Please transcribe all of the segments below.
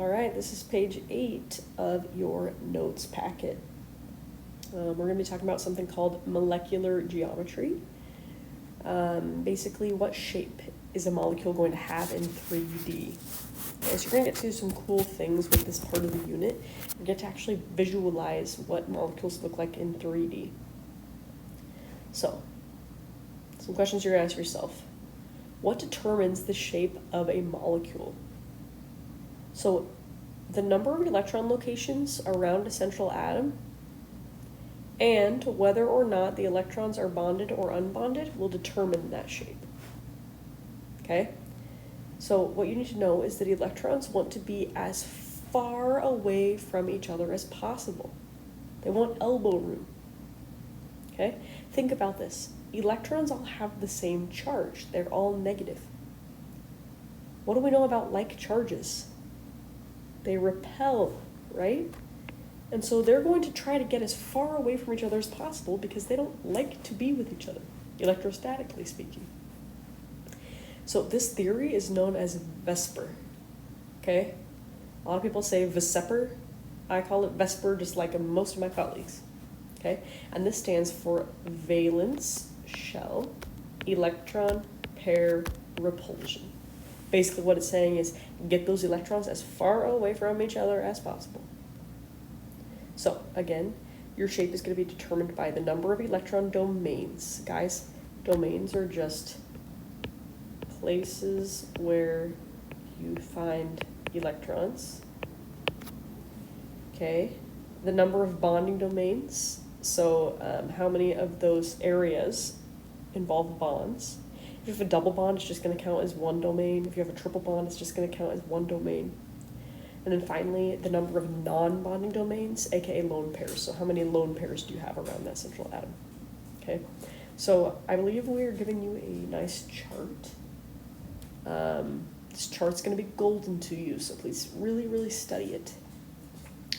All right, this is page 8 of your notes packet. We're going to be talking about something called molecular geometry. Basically, what shape is a molecule going to have in 3D? Okay, so you're going to get to do some cool things with this part of the unit. You get to actually visualize what molecules look like in 3D. So, some questions you're going to ask yourself. What determines the shape of a molecule? So, the number of electron locations around a central atom and whether or not the electrons are bonded or unbonded will determine that shape. Okay? So what you need to know is that electrons want to be as far away from each other as possible. They want elbow room. Okay? Think about this. Electrons all have the same charge. They're all negative. What do we know about like charges? They repel, right? And so they're going to try to get as far away from each other as possible because they don't like to be with each other, electrostatically speaking. So this theory is known as Vsepr, okay? A lot of people say Vsepr. I call it Vsepr just like most of my colleagues, okay? And this stands for valence shell electron pair repulsion. Basically what it's saying is get those electrons as far away from each other as possible. So again, your shape is going to be determined by the number of electron domains. Guys, domains are just places where you find electrons. Okay, the number of bonding domains. So how many of those areas involve bonds? If you have a double bond, it's just going to count as one domain. If you have a triple bond, it's just going to count as one domain. And then finally, the number of non-bonding domains, aka lone pairs. So how many lone pairs do you have around that central atom? Okay, so I believe we're giving you a nice chart. This chart's going to be golden to you, so please really, really study it.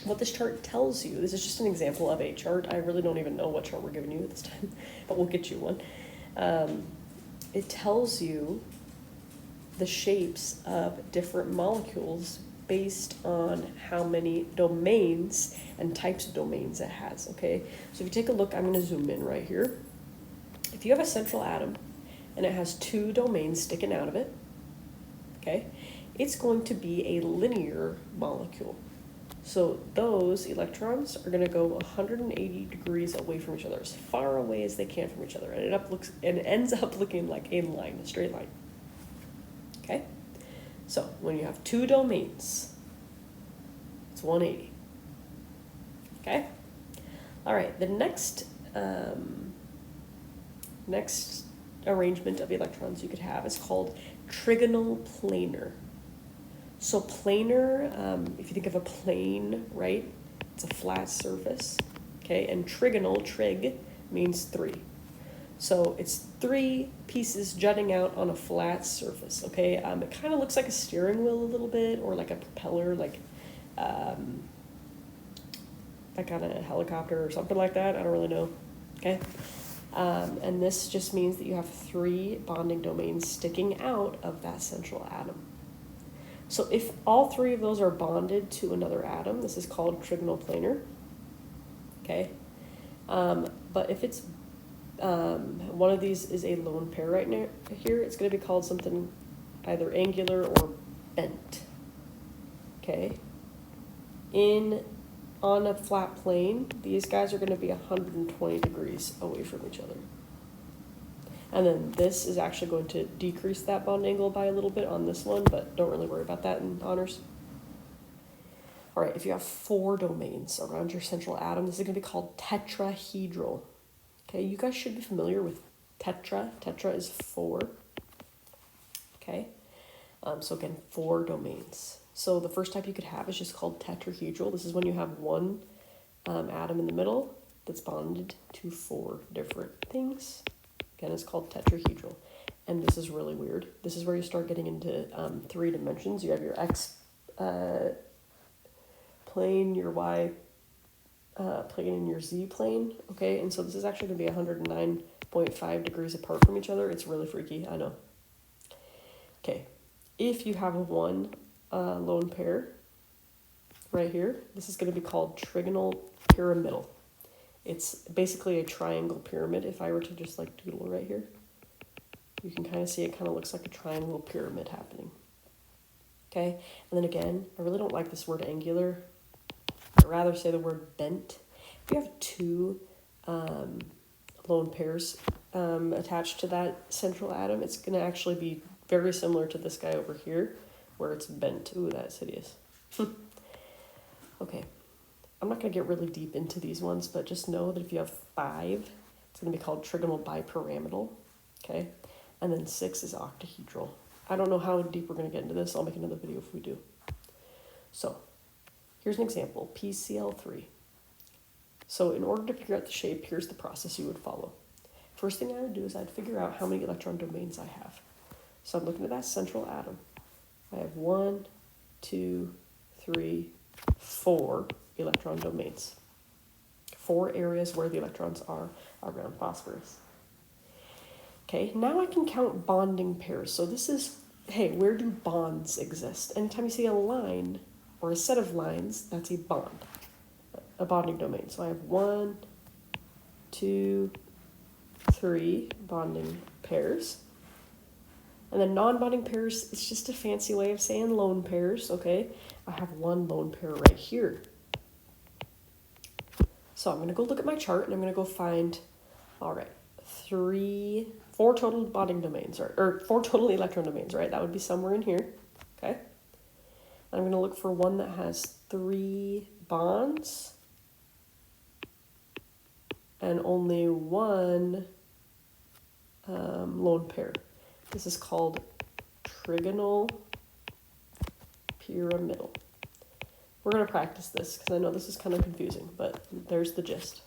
What this chart tells you, this is just an example of a chart. I really don't even know what chart we're giving you at this time, but we'll get you one. It tells you the shapes of different molecules based on how many domains and types of domains it has, okay? So if you take a look, I'm going to zoom in right here. If you have a central atom and it has two domains sticking out of it, okay, it's going to be a linear molecule. So those electrons are going to go 180 degrees away from each other, as far away as they can from each other, and it ends up looking like a line, a straight line. Okay? So when you have two domains, it's 180. Okay? All right, the next arrangement of electrons you could have is called trigonal planar. So planar, if you think of a plane, right, it's a flat surface, okay, and trigonal, trig, means three. So it's three pieces jutting out on a flat surface, okay? It kind of looks like a steering wheel a little bit, or like a propeller, like on a helicopter or something like that. I don't really know, okay? And this just means that you have three bonding domains sticking out of that central atom. So if all three of those are bonded to another atom, this is called trigonal planar, okay? But if it's one of these is a lone pair right now, here, it's going to be called something either angular or bent, okay? On a flat plane, these guys are going to be 120 degrees away from each other. And then this is actually going to decrease that bond angle by a little bit on this one, but don't really worry about that in honors. All right, if you have four domains around your central atom, this is going to be called tetrahedral. Okay, you guys should be familiar with tetra. Tetra is four. Okay, so again, four domains. So the first type you could have is just called tetrahedral. This is when you have one atom in the middle that's bonded to four different things. Again, it's called tetrahedral. And this is really weird. This is where you start getting into 3 dimensions. You have your X plane, your Y plane, and your Z plane. Okay, and so this is actually going to be 109.5 degrees apart from each other. It's really freaky, I know. Okay, if you have one lone pair, right here, this is going to be called trigonal pyramidal. It's basically a triangle pyramid. If I were to just like doodle right here, you can kind of see it kind of looks like a triangle pyramid happening. Okay, and then again, I really don't like this word angular. I'd rather say the word bent. If you have two lone pairs attached to that central atom, it's going to actually be very similar to this guy over here, where it's bent. Ooh, that's hideous. Okay, I'm not going to get really deep into these ones, but just know that if you have 5, it's going to be called trigonal bipyramidal, okay? And then 6 is octahedral. I don't know how deep we're going to get into this. I'll make another video if we do. So, here's an example, PCl3. So in order to figure out the shape, here's the process you would follow. First thing I would do is I'd figure out how many electron domains I have. So I'm looking at that central atom. I have 1, 2, 3, 4 electron domains. 4 areas where the electrons are around phosphorus. Okay, now I can count bonding pairs. So this is, hey, where do bonds exist? Anytime you see a line or a set of lines, that's a bond, a bonding domain. So I have 1, 2, 3 bonding pairs. And then non-bonding pairs, it's just a fancy way of saying lone pairs, okay? I have 1 lone pair right here. So I'm going to go look at my chart and I'm going to go find, all right, 4 total bonding domains, or 4 total electron domains, right? That would be somewhere in here, okay? I'm going to look for one that has 3 bonds and only 1 lone pair. This is called trigonal pyramidal. We're going to practice this because I know this is kind of confusing, but there's the gist.